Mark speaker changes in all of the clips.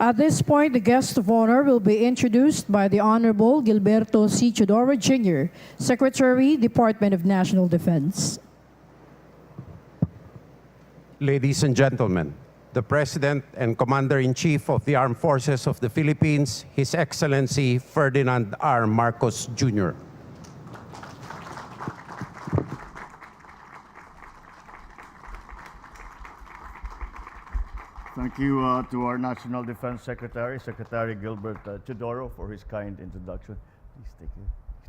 Speaker 1: At this point, the guest of honor will be introduced by the Honorable Gilberto C. Chodoro Jr., Secretary, Department of National Defense.
Speaker 2: Ladies and gentlemen, the President and Commander-in-Chief of the Armed Forces of the Philippines, His Excellency Ferdinand R. Marcos Jr.
Speaker 3: Thank you to our National Defense Secretary, Secretary Gilbert Chodoro, for his kind introduction. Please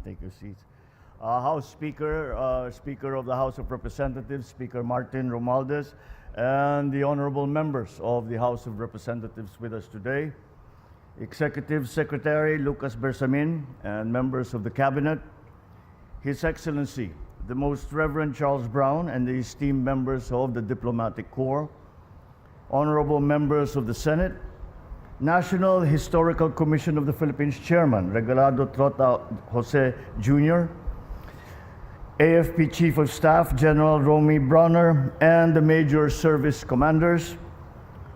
Speaker 3: take your seats. House Speaker, Speaker of the House of Representatives, Speaker Martin Romualdez, and the honorable members of the House of Representatives with us today, Executive Secretary Lucas Bersamin, and members of the Cabinet, His Excellency, the Most Reverend Charles Brown, and the esteemed members of the Diplomatic Corps, honorable members of the Senate, National Historical Commission of the Philippines Chairman, Regalado Trota Jose Jr., AFP Chief of Staff, General Romy Browner, and the major service commanders,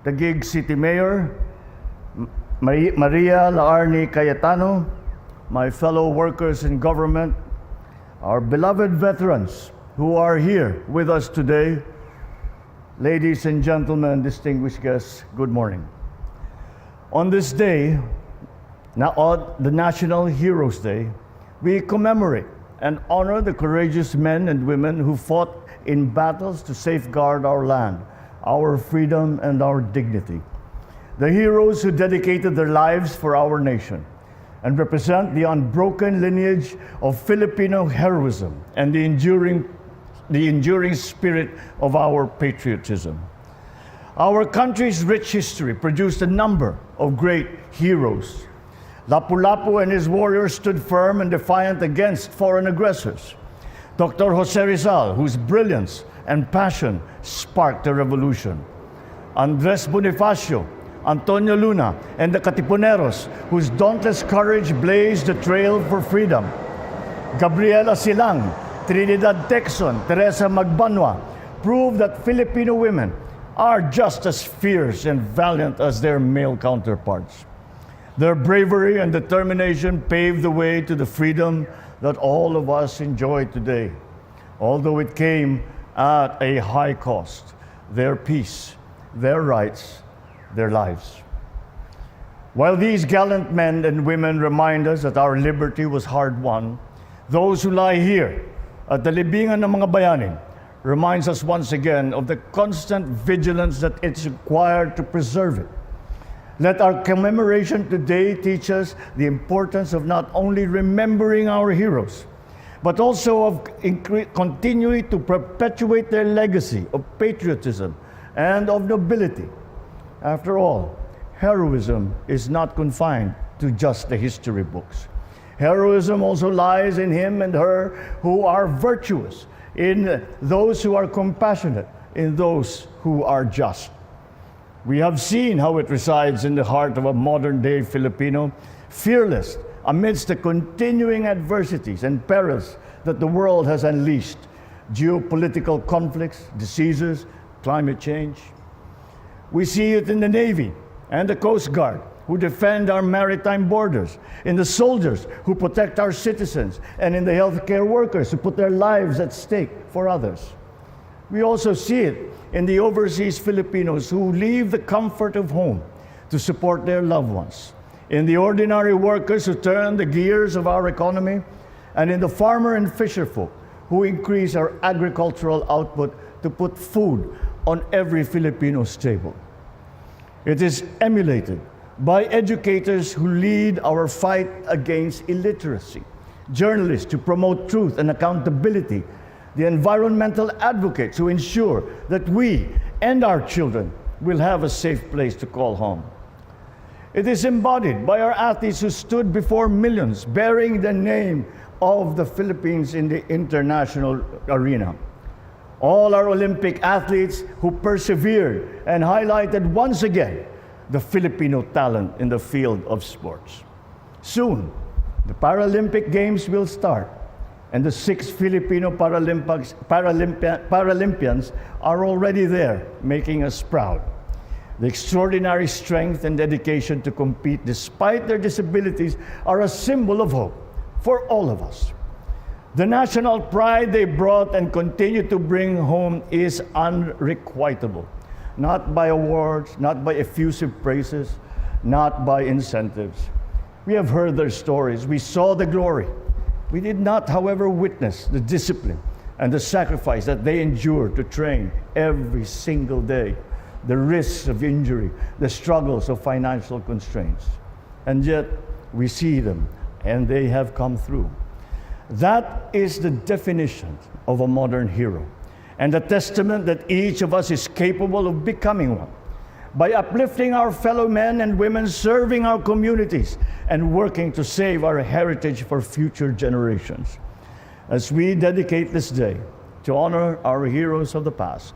Speaker 3: the Taguig City Mayor, Maria Laarni Cayetano, my fellow workers in government, our beloved veterans who are here with us today. Ladies and gentlemen, distinguished guests, good morning. On this day, the National Heroes Day, we commemorate and honor the courageous men and women who fought in battles to safeguard our land, our freedom, and our dignity. The heroes who dedicated their lives for our nation and represent the unbroken lineage of Filipino heroism and the enduring spirit of our patriotism. Our country's rich history produced a number of great heroes. Lapu-Lapu and his warriors stood firm and defiant against foreign aggressors. Dr. Jose Rizal, whose brilliance and passion sparked a revolution. Andres Bonifacio, Antonio Luna, and the Katipuneros, whose dauntless courage blazed the trail for freedom. Gabriela Silang, Trinidad Texon, Teresa Magbanwa proved that Filipino women are just as fierce and valiant as their male counterparts. Their bravery and determination paved the way to the freedom that all of us enjoy today, although it came at a high cost: their peace, their rights, their lives. While these gallant men and women remind us that our liberty was hard-won, those who lie here at the libingan ng mga bayanin reminds us once again of the constant vigilance that it's required to preserve it. Let our commemoration today teach us the importance of not only remembering our heroes, but also of continuing to perpetuate their legacy of patriotism and of nobility. After all, heroism is not confined to just the history books. Heroism also lies in him and her who are virtuous, in those who are compassionate, in those who are just. We have seen how it resides in the heart of a modern-day Filipino, fearless amidst the continuing adversities and perils that the world has unleashed: geopolitical conflicts, diseases, climate change. We see it in the Navy and the Coast Guard, who defend our maritime borders, in the soldiers who protect our citizens, and in the healthcare workers who put their lives at stake for others. We also see it in the overseas Filipinos who leave the comfort of home to support their loved ones, in the ordinary workers who turn the gears of our economy, and in the farmer and fisherfolk who increase our agricultural output to put food on every Filipino's table. It is emulated by educators who lead our fight against illiteracy, journalists to promote truth and accountability, the environmental advocates who ensure that we and our children will have a safe place to call home. It is embodied by our athletes who stood before millions, bearing the name of the Philippines in the international arena. All our Olympic athletes who persevered and highlighted once again the Filipino talent in the field of sports. Soon, the Paralympic Games will start, and the 6 Filipino Paralympians are already there, making us proud. The extraordinary strength and dedication to compete despite their disabilities are a symbol of hope for all of us. The national pride they brought and continue to bring home is unrequitable, not by awards, not by effusive praises, not by incentives. We have heard their stories. We saw the glory. We did not, however, witness the discipline and the sacrifice that they endure to train every single day, the risks of injury, the struggles of financial constraints. And yet, we see them, and they have come through. That is the definition of a modern hero, and a testament that each of us is capable of becoming one by uplifting our fellow men and women, serving our communities, and working to save our heritage for future generations. As we dedicate this day to honor our heroes of the past,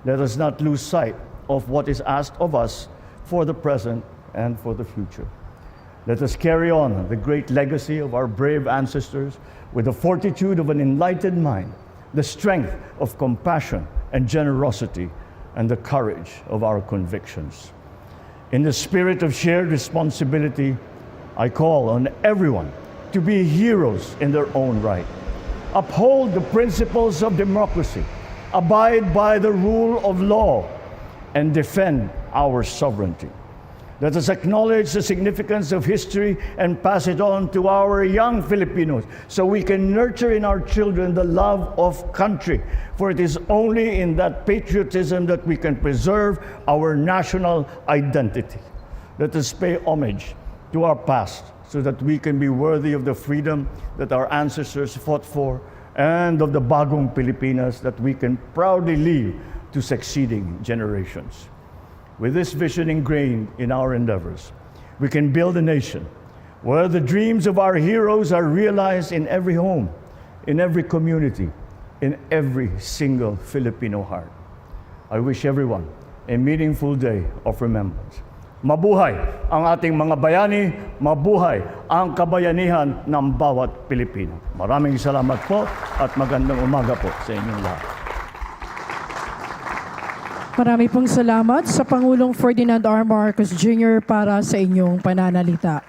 Speaker 3: let us not lose sight of what is asked of us for the present and for the future. Let us carry on the great legacy of our brave ancestors with the fortitude of an enlightened mind, the strength of compassion and generosity, and the courage of our convictions. In the spirit of shared responsibility, I call on everyone to be heroes in their own right. Uphold the principles of democracy, abide by the rule of law, and defend our sovereignty. Let us acknowledge the significance of history and pass it on to our young Filipinos so we can nurture in our children the love of country. For it is only in that patriotism that we can preserve our national identity. Let us pay homage to our past so that we can be worthy of the freedom that our ancestors fought for and of the bagong Pilipinas that we can proudly leave to succeeding generations. With this vision ingrained in our endeavors, we can build a nation where the dreams of our heroes are realized in every home, in every community, in every single Filipino heart. I wish everyone a meaningful day of remembrance. Mabuhay ang ating mga bayani, mabuhay ang kabayanihan ng bawat Pilipino. Maraming salamat po at magandang umaga po sa inyong lahat.
Speaker 1: Marami pong salamat sa Pangulong Ferdinand R. Marcos Jr. para sa inyong pananalita.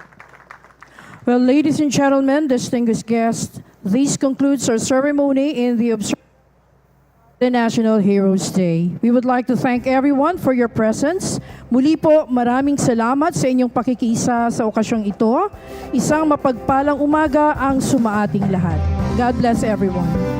Speaker 1: Well, ladies and gentlemen, distinguished guests, this concludes our ceremony in the observance of the National Heroes Day. We would like to thank everyone for your presence. Muli po, maraming salamat sa inyong pakikisa sa okasyong ito. Isang mapagpalang umaga ang sumaating lahat. God bless everyone.